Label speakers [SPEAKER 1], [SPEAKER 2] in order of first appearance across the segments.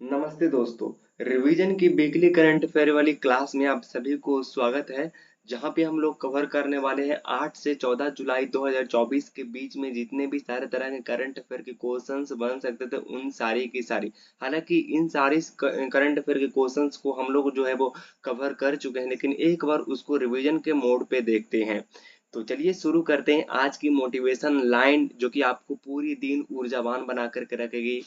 [SPEAKER 1] नमस्ते दोस्तों। रिवीजन की वीकली करंट अफेयर वाली क्लास में आप सभी को स्वागत है। जहां पे हम लोग कवर करने वाले हैं 8 से 14 जुलाई 2024 के बीच में जितने भी सारे तरह के करंट अफेयर के क्वेश्चंस बन सकते थे उन सारी की सारी। हालांकि इन सारी करंट अफेयर के क्वेश्चंस को हम लोग जो है वो कवर कर चुके हैं, लेकिन एक बार उसको रिवीजन के मोड पे देखते हैं। तो चलिए शुरू करते हैं आज की मोटिवेशन लाइन, जो कि आपको पूरी दिन ऊर्जावान बना करके रखेगी।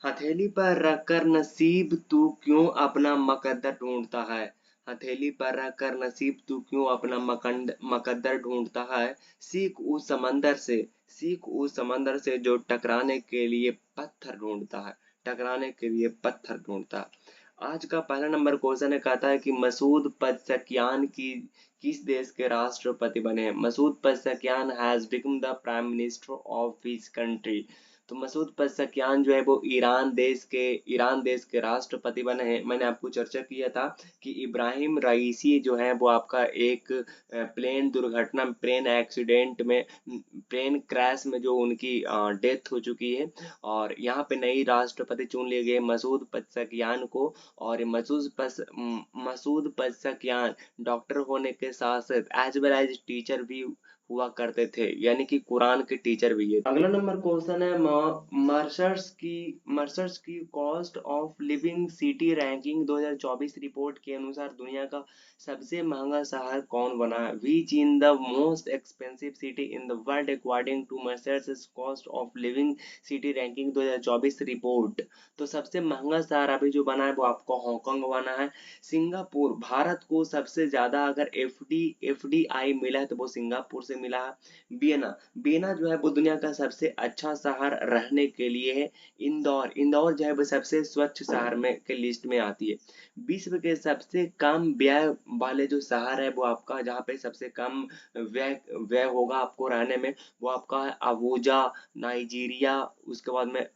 [SPEAKER 1] हथेली पर रखकर नसीब तू क्यों अपना मकद्दर ढूंढता है। हथेली पर रखकर नसीब तू क्यों अपना मकद्दर ढूंढता है। सीख उस समंदर से, सीख उस समंदर से जो टकराने के लिए पत्थर ढूंढता है, टकराने के लिए पत्थर ढूंढता है। आज का पहला नंबर क्वेश्चन है, कहता है कि मसूद पज़ेश्कियान की किस देश के राष्ट्रपति बने हैं। Masoud Pezeshkian has become the prime minister of which country. तो मसूद पज़ेश्कियान जो है वो ईरान देश के राष्ट्रपति बने हैं। मैंने आपको चर्चा किया था कि इब्राहिम रईसी जो है वो आपका एक प्लेन दुर्घटना, प्लेन एक्सीडेंट में, प्लेन क्रैश में जो उनकी डेथ हो चुकी है, और यहाँ पे नई राष्ट्रपति चुन लिए गए मसूद पज़ेश्कियान को। और ये मसूद पज़ेश्कियान डॉक्टर होने के साथ साथ एज वेल एज टीचर भी हुआ करते थे, यानी कि कुरान के टीचर भी है। अगला नंबर क्वेश्चन है, मर्सर्स की cost of living city ranking 2024 report के अनुसार दुनिया का सबसे महंगा शहर कौन बना है। Which in the most expensive city in the world according to Mercer's cost of living city ranking 2024 report. तो सबसे महंगा शहर अभी जो बना है वो आपको हांगकांग बना है। सिंगापुर, भारत को सबसे ज्यादा अगर एफडीआई मिला है तो वो सिंगापुर से मिला है। वियना, वियना जो है वो दुनिया का सबसे अच्छा शहर रहने के लिए है। इंदौर जो है वो सबसे स्वच्छ शहर में के लिस्ट में आती है। विश्व के सबसे कम व्यय वाले जो शहर है वो आपका, जहाँ पे सबसे कम व्यय व्यय होगा आपको रहने में, वो आपका है अबूजा, नाइजीरिया। उसके बाद में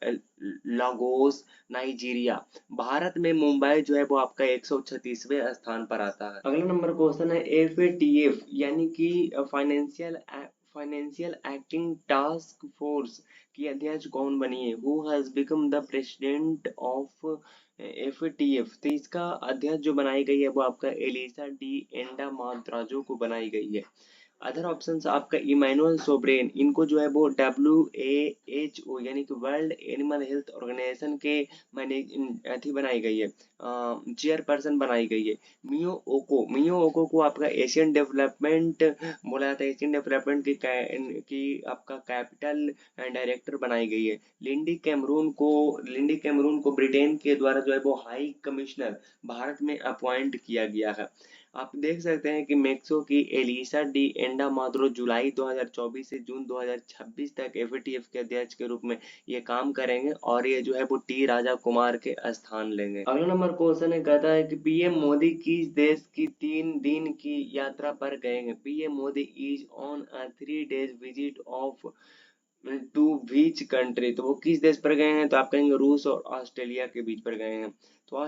[SPEAKER 1] लागोस, नाइजीरिया। भारत में मुंबई जो है वो आपका 136वें स्थान पर आता है। अगला नंबर क्वेश्चन है, एफएटीएफ यानी कि फाइनेंशियल एक्टिंग टास्क फोर्स की अध्यक्ष कौन बनी है। Who has become the president of FATF. तो इसका अध्यक्ष जो बनाई गई है वो आपका एलिसा डी एंडा माद्राजो को बनाई गई है। अदर ऑप्शन आपका इमैनुअल सोब्रेन, इनको जो है वो WHO यानी कि वर्ल्ड एनिमल हेल्थ ऑर्गेनाइजेशन के अथी बनाई गई है, चेयरपर्सन बनाई गई है। मियो ओको को आपका एशियन डेवलपमेंट बोला जाता है, एशियन डेवलपमेंट की आपका कैपिटल डायरेक्टर बनाई गई है। लिंडी कैमरून को ब्रिटेन के द्वारा जो है वो हाई कमिश्नर भारत में अपॉइंट किया गया है। आप देख सकते हैं कि मेक्सो की एलिसा डी एंडा माद्रो जुलाई 2024 से जून 2026 तक एफएटीएफ के अध्यक्ष के रूप में ये काम करेंगे, और ये जो है वो टी राजा कुमार के स्थान लेंगे। अगला नंबर क्वेश्चन है, कहता है कि पीएम मोदी किस देश की 3 दिन की यात्रा पर गए हैं। PM Modi is on a 3 days visit of to which country. तो वो किस देश पर गए हैं, तो आप कहेंगे रूस और ऑस्ट्रेलिया के बीच पर गए हैं। तो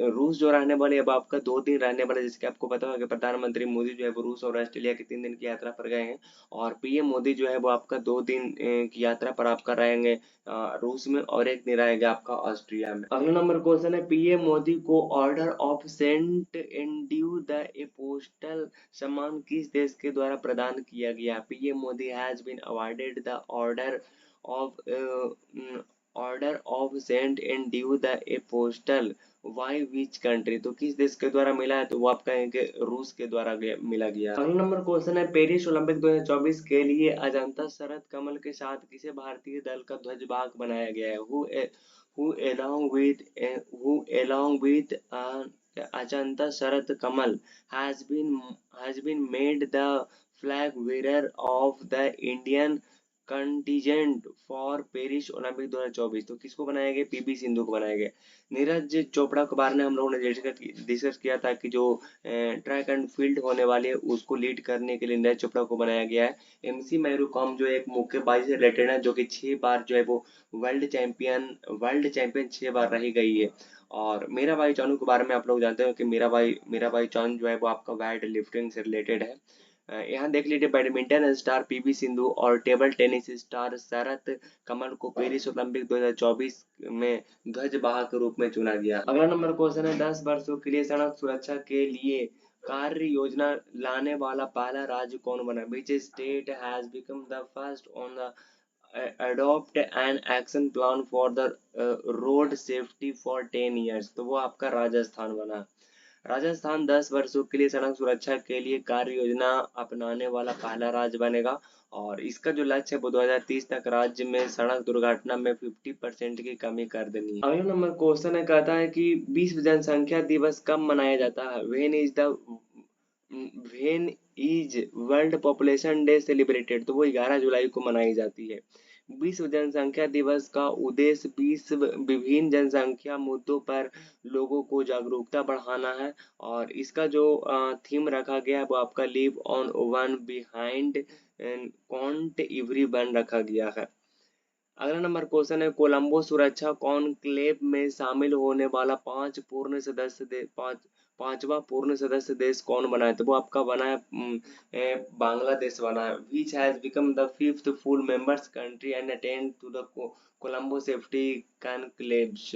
[SPEAKER 1] रूस जो रहने वाले, अब आपका 2 दिन रहने वाले, जैसे कि आपको पता होगा कि प्रधानमंत्री मोदी जो है वो रूस और ऑस्ट्रेलिया के 3 दिन की यात्रा पर गए हैं, और पीएम मोदी जो है वो आपका 2 दिन की यात्रा पर आपका रहेंगे रूस में, और 1 दिन रहेगा आपका ऑस्ट्रिया में। अगला नंबर क्वेश्चन है, पीएम मोदी को order of Saint Andrew the Apostle सम्मान किस देश के द्वारा प्रदान किया गया। PM Modi has been awarded the of order of Saint Andrew the Apostle by which country. तो किस देश के द्वारा मिला है, तो वो आप कहेंगे रूस के द्वारा मिला गया। अगला नंबर क्वेश्चन है, पेरिस ओलंपिक 2024 के लिए अजंता शरद कमल के साथ किसे भारतीय दल का ध्वजवाहक बनाया गया है। who along with who along with Ajanta Sharat Kamal has been made the flag bearer of the Indian contingent for Paris Olympic 2024। तो किसको बनाया गया, पीवी सिंधु को बनाया गया। नीरज चोपड़ा के बारे में हम लोगों ने डिस्कस किया था कि जो ट्रैक एंड फील्ड होने वाले है उसको लीड करने के लिए नीरज चोपड़ा को बनाया गया है। एमसी मैरी कॉम जो एक मुक्केबाजी से रिलेटेड है, जो कि 6 बार जो है वो वर्ल्ड चैंपियन 6 बार रही गई है। और मीराबाई चानू के बारे में आप लोग जानते हो कि मीराबाई चानू जो है वो आपका वेट लिफ्टिंग से रिलेटेड है। यहाँ देख लीजिए बैडमिंटन स्टार पीवी सिंधु और table tennis star Sharath Kamal को पेरिस ओलंपिक 2024 में ध्वजवाहक के रूप में चुना गया। अगला नंबर क्वेश्चन है 10 वर्षों के लिए सड़क सुरक्षा के लिए कार्य योजना लाने वाला पहला राज्य कौन बना? Which state has become the first on the adopt an action plan for the road safety for 10 years? तो वो आपका राजस्थान बना। राजस्थान 10 वर्षों के लिए सड़क सुरक्षा के लिए कार्य योजना अपनाने वाला पहला राज्य बनेगा और इसका जो लक्ष्य है वो 2030 तक राज्य में सड़क दुर्घटना में 50% की कमी कर देनी है। अगला नंबर क्वेश्चन है कहता है कि विश्व जनसंख्या दिवस कब मनाया जाता है? When is world population day celebrated? तो वो 11 जुलाई को मनाई जाती है। विश्व जनसंख्या दिवस का उद्देश्य विभिन्न जनसंख्या मुद्दों पर लोगों को जागरूकता बढ़ाना है और इसका जो थीम रखा गया है वो आपका live on one behind can't every one रखा गया है। अगला नंबर क्वेश्चन है कोलंबो सुरक्षा कॉन्क्लेव में शामिल होने वाला पांचवा पूर्ण सदस्य देश कौन बना है? तो वो आपका बना है बांग्लादेश बना है। Which has become the fifth full members country and attend to the Colombo safety conclaves.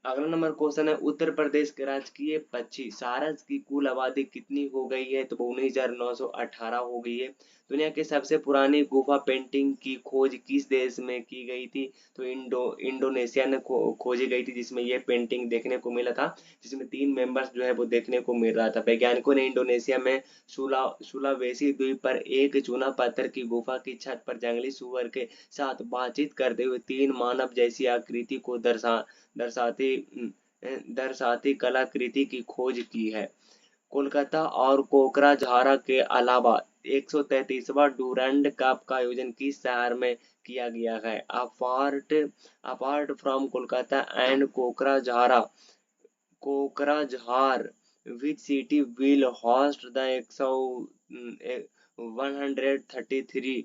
[SPEAKER 1] अगला नंबर क्वेश्चन है उत्तर प्रदेश के राजकीय पक्षी सारस की कुल आबादी कितनी हो गई है? तो 19,918 हो गई है। दुनिया की सबसे पुरानी गुफा पेंटिंग की खोज किस देश में की गई थी? तो इंडोनेशिया ने खोजी गई थी जिसमें ये पेंटिंग देखने को मिला था, जिसमें 3 मेंबर्स जो है वो देखने को मिल रहा था। वैज्ञानिकों ने इंडोनेशिया में सुलावेसी द्वीप पर एक चूना पत्थर की गुफा की छत पर जंगली सुअर के साथ बातचीत करते हुए 3 मानव जैसी आकृति को दर्शाती दर्शाती कलाकृति की खोज की है। कोलकाता और कोकराझार के अलावा 133वां डूरंड कप का आयोजन किस शहर में किया गया है? Apart from Kolkata and Kokrajhar which city will host the 133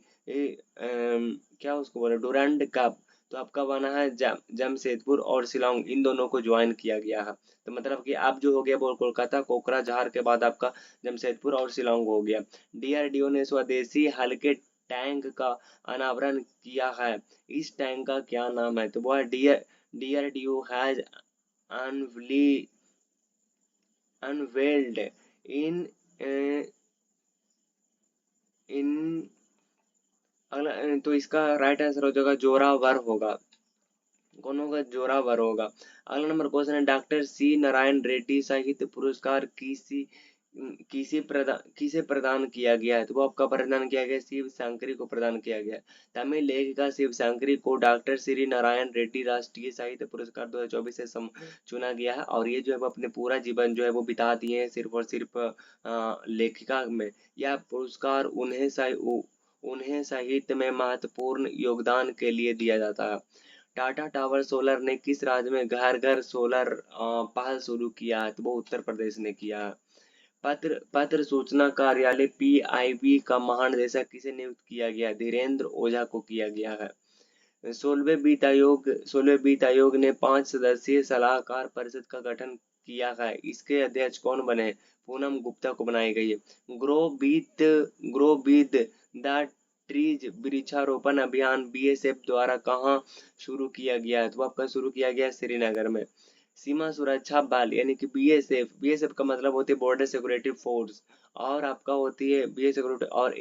[SPEAKER 1] क्या उसको बोले डूरंड कप? तो आपका बना है जमशेदपुर और शिलोंग, इन दोनों को ज्वाइन किया गया है। तो मतलब कि अब जो हो गया वो कोलकाता कोकराझार के बाद आपका जमशेदपुर और शिलोंग हो गया। डीआरडीओ ने स्वदेशी हल्के टैंक का अनावरण किया है, इस टैंक का क्या नाम है? तो वह डीआरडीओ हैज unveiled in अगला तो इसका राइट आंसर हो जाएगा जोरावर होगा। कौन होगा? जोरावर होगा। अगला नंबर क्वेश्चन है डॉक्टर सी नारायण रेड्डी साहित्य पुरस्कार किसे प्रदान किया गया है? तो वो आपका प्रदान किया गया शिव शंकरी को प्रदान किया गया। तमिल लेखिका शिव शंकरी को डॉक्टर श्री नारायण रेड्डी राष्ट्रीय साहित्य पुरस्कार 2024 से चुना गया है और ये जो है वो अपने पूरा जीवन जो है वो बिता दिए हैं सिर्फ और सिर्फ लेखिका में। यह पुरस्कार उन्हें साहित्य में महत्वपूर्ण योगदान के लिए दिया जाता है। टाटा टावर सोलर ने किस राज्य में घर घर सोलर पहल शुरू किया है? तो वो उत्तर प्रदेश ने किया है। पत्र सूचना कार्यालय पीआईबी का महानिदेशक किसे नियुक्त किया गया? धीरेन्द्र ओझा को किया गया है। 16वें वित्त आयोग ने 5 सदस्यीय सलाहकार परिषद का गठन किया है, इसके अध्यक्ष कौन बने? पूनम गुप्ता को बनाई गई है। ग्रो विद द ट्रीज वृक्षारोपण अभियान बीएसएफ द्वारा कहाँ शुरू किया गया है? तो आपका शुरू किया गया श्रीनगर में। सीमा सुरक्षा बल यानी कि बीएसएफ का मतलब होती है बॉर्डर सिक्योरिटी फोर्स और आपका होती है बीएसएफ और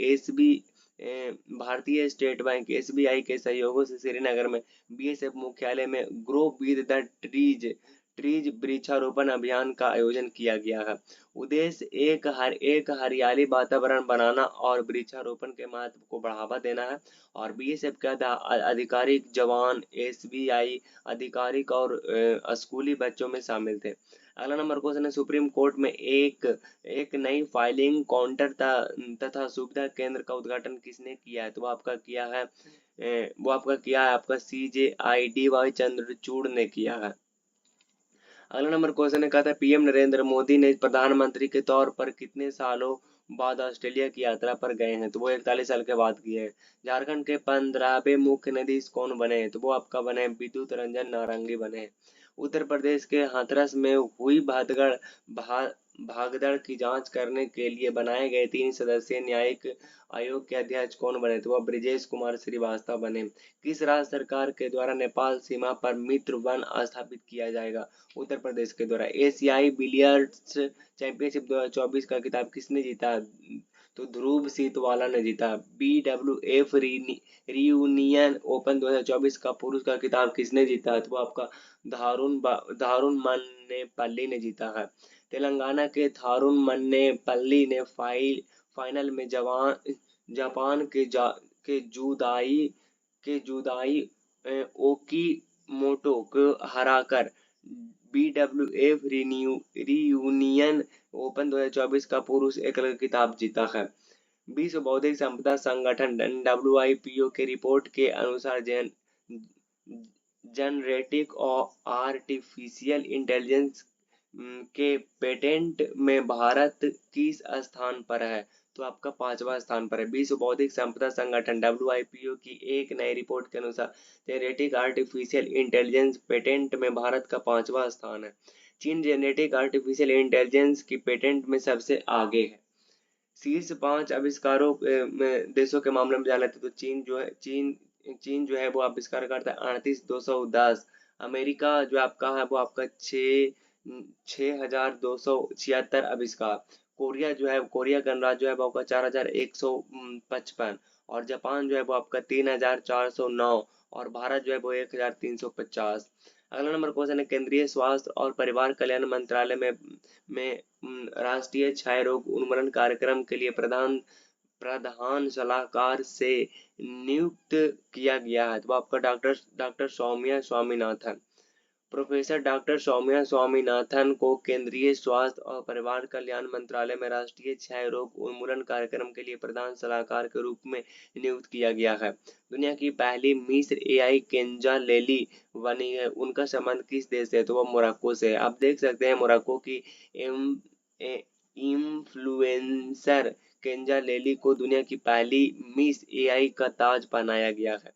[SPEAKER 1] भारतीय स्टेट बैंक एसबीआई के सहयोगों से श्रीनगर में बीएसएफ मुख्यालय में ग्रो विद द ट्रीज वृक्षारोपण अभियान का आयोजन किया गया है। उद्देश्य एक हरियाली वातावरण बनाना और वृक्षारोपण के महत्व को बढ़ावा देना है और बीएसएफ के आधिकारिक जवान एसबीआई आधिकारिक और स्कूली बच्चों में शामिल थे। अगला नंबर क्वेश्चन है सुप्रीम कोर्ट में एक नई फाइलिंग काउंटर तथा सुविधा केंद्र का उद्घाटन किसने किया है? तो वो आपका किया है आपका CJIDY चंद्रचूड़ ने किया है। अगला नंबर क्वेश्चन है कहता है पीएम नरेंद्र मोदी ने प्रधानमंत्री के तौर पर कितने सालों बाद ऑस्ट्रेलिया की यात्रा पर गए हैं? तो वो 41 साल के बाद किए हैं। झारखंड के 15वें मुख्य न्यायाधीश कौन बने हैं? तो वो आपका बने विद्युत रंजन नारंगी बने हैं। उत्तर प्रदेश के हाथरस में हुई भागदड़ की जांच करने के लिए बनाए गए 3 सदस्यीय न्यायिक आयोग के अध्यक्ष कौन बने? तो वह ब्रिजेश कुमार श्रीवास्तव बने। किस राज्य सरकार के द्वारा नेपाल सीमा पर मित्र वन स्थापित किया जाएगा? उत्तर प्रदेश के द्वारा। एशियाई बिलियर्ड्स चैंपियनशिप 2024 का खिताब किसने जीता? तो ध्रुव सीतवाला ने जीता। BWF रियूनियन ओपन 2024 का पुरुष का खिताब किसने जीता? तो आपका धारुन मन्नेपल्ली ने जीता है। तेलंगाना के थारुन मन्नेपल्ली ने फाइनल में जापान के जुदाई ओकीमोटो को हराकर BWF रियूनियन ओपन 2024 का पुरुष एकल खिताब जीता है। विश्व बौद्धिक संपदा संगठन WIPO के रिपोर्ट के अनुसार जनरेटिव आर्टिफिशियल इंटेलिजेंस के पेटेंट में भारत किस स्थान पर है? तो आपका 5वां स्थान पर है। विश्व बौद्धिक संपदा संगठन WIPO की एक नई रिपोर्ट के अनुसार जेनेटिक आर्टिफिशियल इंटेलिजेंस पेटेंट में भारत का 5वां स्थान है। चीन जेनेटिक आर्टिफिशियल इंटेलिजेंस की पेटेंट में सबसे आगे है। शीर्ष 5 आविष्कारों में देशों के मामले में जान लेते तो चीन जो है वो आविष्कार करता है 38,210। अमेरिका जो आपका है वो आपका 6,276 आविष्कार। कोरिया गणराज्य जो है वो आपका 4,155 और जापान जो है वो आपका 3,409 और भारत जो है वो 1,350। अगला नंबर क्वेश्चन है केंद्रीय स्वास्थ्य और परिवार कल्याण मंत्रालय में राष्ट्रीय क्षय रोग उन्मूलन कार्यक्रम के लिए प्रधान सलाहकार से नियुक्त किया गया है। तो आपका doctor Soumya Swaminathan. Professor doctor Soumya Swaminathan को केंद्रीय स्वास्थ्य और परिवार कल्याण मंत्रालय में राष्ट्रीय क्षय रोग उन्मूलन कार्यक्रम के लिए प्रधान सलाहकार के रूप में नियुक्त किया गया है। दुनिया की पहली मिस्र AI केंजा लेली बनी है। उनका संबंध किस देश से? तो वह मोरक्को से है। आप देख सकते हैं मोरक्को की इन्फ्लुएंसर केंजा लेली को दुनिया की पहली मिस AI का ताज पहनाया गया है।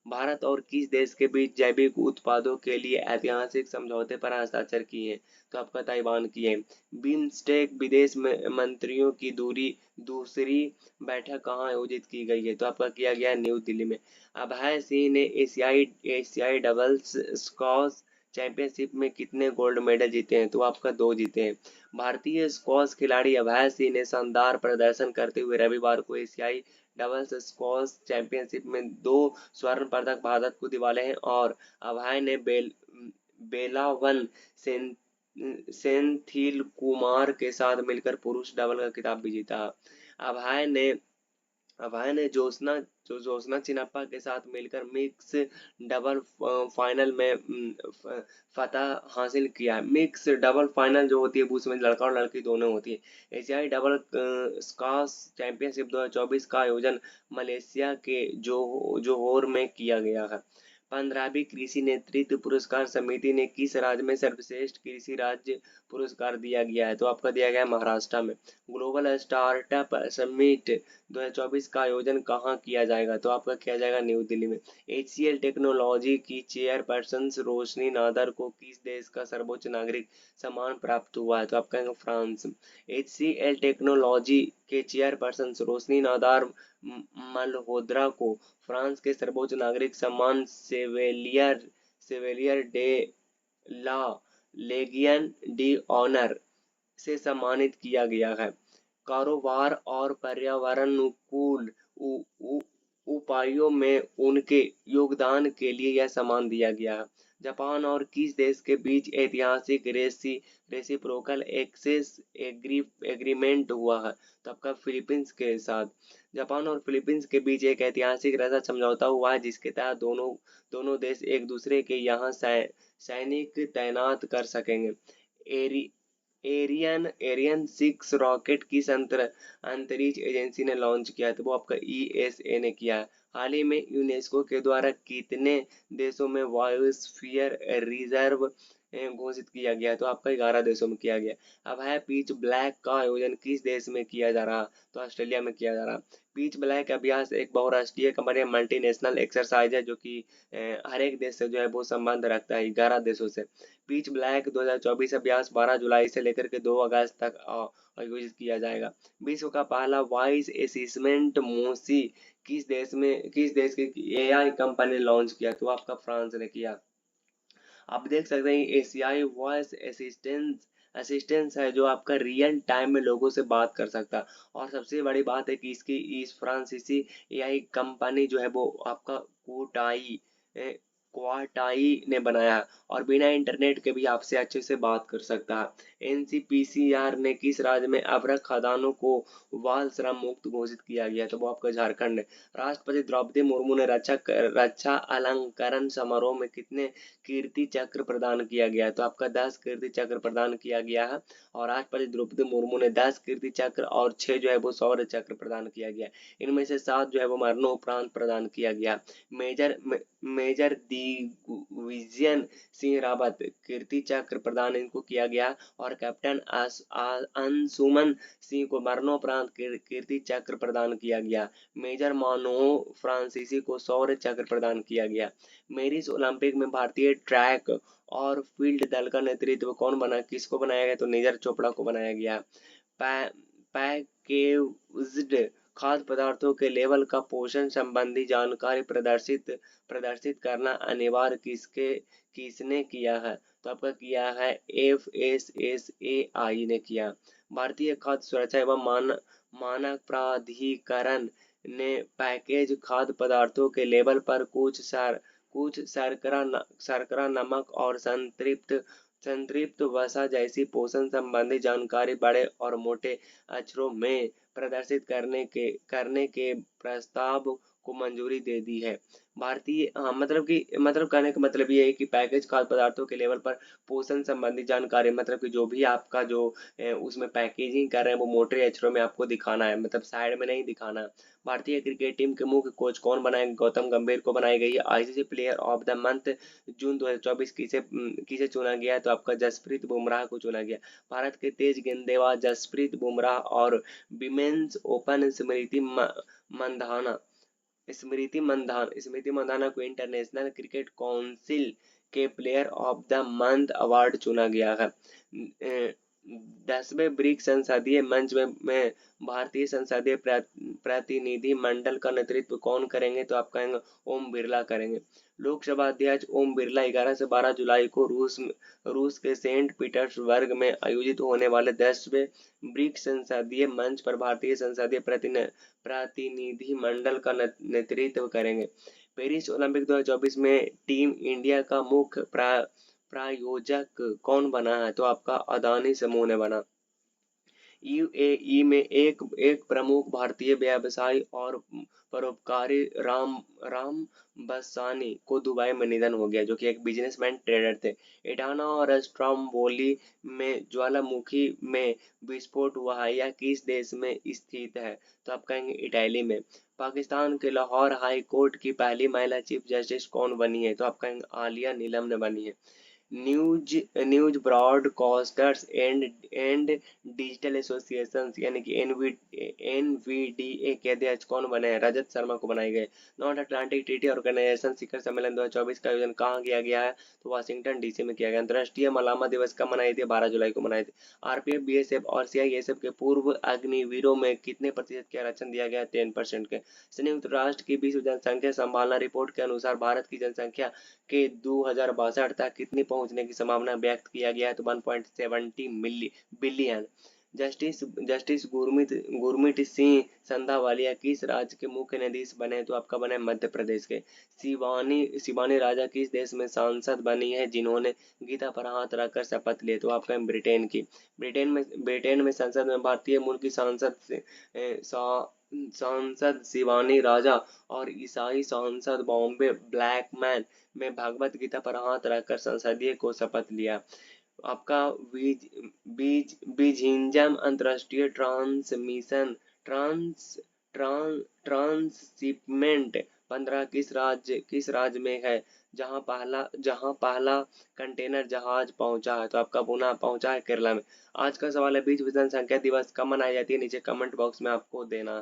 [SPEAKER 1] भारत और किस देश के बीच जैविक उत्पादों के लिए ऐतिहासिक समझौते पर हस्ताक्षर किए हैं? तो आपका ताइवान की है। बिम्स्टेक विदेश मंत्रियों की दूसरी बैठक कहाँ आयोजित की गई है? तो आपका किया गया न्यू दिल्ली में। अभय सिंह ने एशियाई डबल्स स्क्वैश चैंपियनशिप में कितने गोल्ड मेडल जीते हैं? तो आपका 2 जीते हैं। भारतीय स्क्वैश खिलाड़ी अभय सिंह ने शानदार प्रदर्शन करते हुए रविवार को एशियाई डबल्स स्क्वैश चैंपियनशिप में 2 स्वर्ण पदक भारत को दिवाले हैं और अभय ने बेलावन सेंथिल कुमार के साथ मिलकर पुरुष डबल का खिताब भी जीता। अभय ने जोशना चिनप्पा के साथ मिलकर मिक्स डबल फाइनल में फतह हासिल किया। मिक्स डबल फाइनल जो होती है उसमें लड़का और लड़की दोनों होती है। एशियाई डबल स्क्वैश चैंपियनशिप 2024 का आयोजन मलेशिया के जोहोर में किया गया है। 15वीं कृषि नेतृत्व पुरस्कार समिति ने किस राज्य में सर्वश्रेष्ठ कृषि राज्य पुरस्कार दिया गया है? तो आपका दिया गया है महाराष्ट्र में। ग्लोबल स्टार्टअप समिट 2024 का आयोजन कहाँ किया जाएगा? तो आपका किया जाएगा न्यू दिल्ली में। HCL टेक्नोलॉजी की चेयरपर्सन रोशनी नादर को किस देश का सर्वोच्च नागरिक सम्मान प्राप्त हुआ है? तो आपका फ्रांस। HCL टेक्नोलॉजी के चेयरपर्सन रोशनी नादर मल्होत्रा को फ्रांस के सर्वोच्च नागरिक सम्मान सेवेलियर डे ला लेगियन डी ऑनर से सम्मानित किया गया है। कारोबार और पर्यावरणनुकूल उपायों में उनके योगदान के लिए यह सम्मान दिया गया है। जापान और किस देश के बीच ऐतिहासिक रेसिप्रोकल एक्सेस एग्रीमेंट हुआ है? तो आपका फिलीपींस के साथ। जापान और फिलीपींस के बीच एक ऐतिहासिक रक्षा समझौता हुआ है जिसके तहत दोनों देश एक दूसरे के यहाँ सैनिक तैनात कर सकेंगे। एरियन 6 रॉकेट किस अंतरिक्ष एजेंसी ने लॉन्च किया? तो वो आपका ESA ने किया है। हाल ही में यूनेस्को के द्वारा कितने देशों में बायोस्फीयर रिजर्व घोषित किया गया? तो आपका 11 देशों में किया गया। अब है पिच ब्लैक का आयोजन किस देश में किया जा रहा? तो ऑस्ट्रेलिया में किया जा रहा। पिच ब्लैक अभ्यास एक बहुराष्ट्रीय कंपनी मल्टीनेशनल एक्सरसाइज है जो कि हर एक देश से जो है वो संबंध रखता है 11 देशों से। पिच ब्लैक 2024 अभ्यास 12 जुलाई से लेकर के 2 अगस्त तक आयोजित किया जाएगा। विश्व का पहला वॉइस असिस्टेंट मोसी किस देश की एआई कंपनी ने लॉन्च किया? तो आपका फ्रांस ने किया। आप देख सकते हैं एशियाई वॉइस असिस्टेंस असिस्टेंस है जो आपका रियल टाइम में लोगों से बात कर सकता है। और सबसे बड़ी बात है कि इसकी इस फ्रांसीसी एआई कंपनी जो है वो आपका क्वाटाई ने बनाया है और बिना इंटरनेट के भी आपसे अच्छे से बात कर सकता है। एनसीपीसीआर ने किस राज्य में अवरक्त खदानों को बाल श्रम मुक्त घोषित किया गया? तो वो आपका झारखंड है। राष्ट्रपति द्रौपदी मुर्मू ने रक्षा अलंकरण समारोह में कितने कीर्ति चक्र प्रदान किया गया? तो आपका 10 कीर्ति चक्र प्रदान किया गया है। और राष्ट्रपति द्रौपदी मुर्मू ने 10 कीर्ति चक्र और 6 जो है वो शौर्य चक्र प्रदान किया गया। इनमें से 7 जो है वो मरणोपरांत प्रदान किया गया। मेजर दिग्विजय सिंह रावत कीर्ति चक्र प्रदान इनको किया गया और कैप्टन अंशुमन सिंह को मरणोपरांत कीर्ति चक्र प्रदान किया गया। मेजर मानोह फ्रांसीसी को शौर्य चक्र प्रदान किया गया। पेरिस ओलंपिक में भारतीय ट्रैक और फील्ड दल का नेतृत्व किसको बनाया गया? तो नीरज चोपड़ा को बनाया गया। पैकेज्ड खाद्य पदार्थों के लेवल का पोषण संबंधी जानकारी प्रदर्शित करना अनिवार्य किसने किया है? तो आपका किया है FSSAI ने किया। भारतीय खाद्य सुरक्षा एवं मानक प्राधिकरण ने पैकेज खाद्य पदार्थों के लेवल पर कुछ शर्करा नमक और संतृप्त वसा जैसी पोषण संबंधी जानकारी बड़े और मोटे अक्षरों में प्रदर्शित करने के प्रस्ताव को मंजूरी दे दी है। भारतीय मतलब कहने का मतलब ये है कि पैकेज खाद्य पदार्थों के लेवल पर पोषण संबंधी जानकारी मतलब कि जो भी आपका जो उसमें पैकेजिंग कर रहे हैं वो मोटे अक्षरों में आपको दिखाना है, मतलब साइड में नहीं दिखाना है। भारतीय क्रिकेट टीम के मुख्य कोच कौन बनाए? गौतम गंभीर को बनाई गई है। ICC player of the month June 2024 किसे चुना गया? तो आपका जसप्रीत बुमराह को चुना गया। भारत के तेज गेंदबाज जसप्रीत बुमराह और विमेंस ओपन मंधाना स्मृति मंधाना को इंटरनेशनल क्रिकेट काउंसिल के player of the month award चुना गया है। 10वें ब्रिक्स संसदीय मंच में भारतीय संसदीय प्रतिनिधि मंडल का नेतृत्व कौन करेंगे? तो आप कहेंगे ओम बिरला करेंगे। लोकसभा अध्यक्ष ओम बिरला 11 से 12 जुलाई को रूस के सेंट पीटर्सबर्ग में आयोजित होने वाले 10वें ब्रिक्स संसदीय मंच पर भारतीय संसदीय प्रतिनिधि मंडल का नेतृत्व करेंगे। पेरिस ओलंपिक 2024 में टीम इंडिया का मुख्य प्रायोजक कौन बना है? तो आपका अदानी समूह ने बना। यूएई में एक प्रमुख भारतीय व्यवसायी और परोपकारी राम बसानी को दुबई में निधन हो गया, जो कि एक बिजनेसमैन ट्रेडर थे। एडाना और स्ट्रोम्बोली में ज्वालामुखी में विस्फोट हुआ है, यह किस देश में स्थित है? तो आप कहेंगे इटली में। पाकिस्तान के लाहौर हाई कोर्ट की पहली महिला चीफ जस्टिस कौन बनी है? तो आप कहेंगे आलिया नीलम ने बनी है। News broadcasters and digital association यानी कि एनवीडीए के अध्यक्ष कौन बने हैं? रजत शर्मा को बनाए गए। नॉर्थ अटलांटिक ट्रीटी ऑर्गेनाइजेशन शिखर सम्मेलन 2024 का आयोजन कहाँ किया गया है? तो वाशिंगटन डीसी में किया गया। अंतर्राष्ट्रीय मलामा दिवस कब मनाई थी? 12 जुलाई को मनाई थी। आरपीएफ, बीएसएफ और सीआईएसएफ के पूर्व अग्निवीरों में कितने प्रतिशत के आरक्षण दिया गया? 10% के। संयुक्त राष्ट्र की विश्व जनसंख्या संभालना रिपोर्ट के अनुसार भारत की जनसंख्या के 2062 तक कितनी पहुंचने की संभावना व्यक्त किया गया है? तो 1.70 बिलियन। जस्टिस गुरमीत सिंह संधावालिया किस राज्य के मुख्य न्यायाधीश बने? तो आपका बने मध्य प्रदेश के। शिवानी राजा किस देश में सांसद बनी है जिन्होंने गीता पर हाथ रखकर शपथ लिए? तो आपका ब्रिटेन की। ब्रिटेन में संसद में भारतीय मूल की सांसद शिवानी राजा और ईसाई सांसद बॉम्बे ब्लैकमैन में भगवत गीता पर हाथ रखकर संसदीय को शपथ लिया। आपका बीजिंगम अंतरराष्ट्रीय ट्रांसशिपमेंट 15 किस राज्य में है? जहां पहला कंटेनर जहाज पहुंचा है, तो आपका पुणे पहुंचा है केरला में। आज का सवाल है, विश्व जनसंख्या दिवस कब मनाई जाती है? नीचे कमेंट बॉक्स में आपको देना है।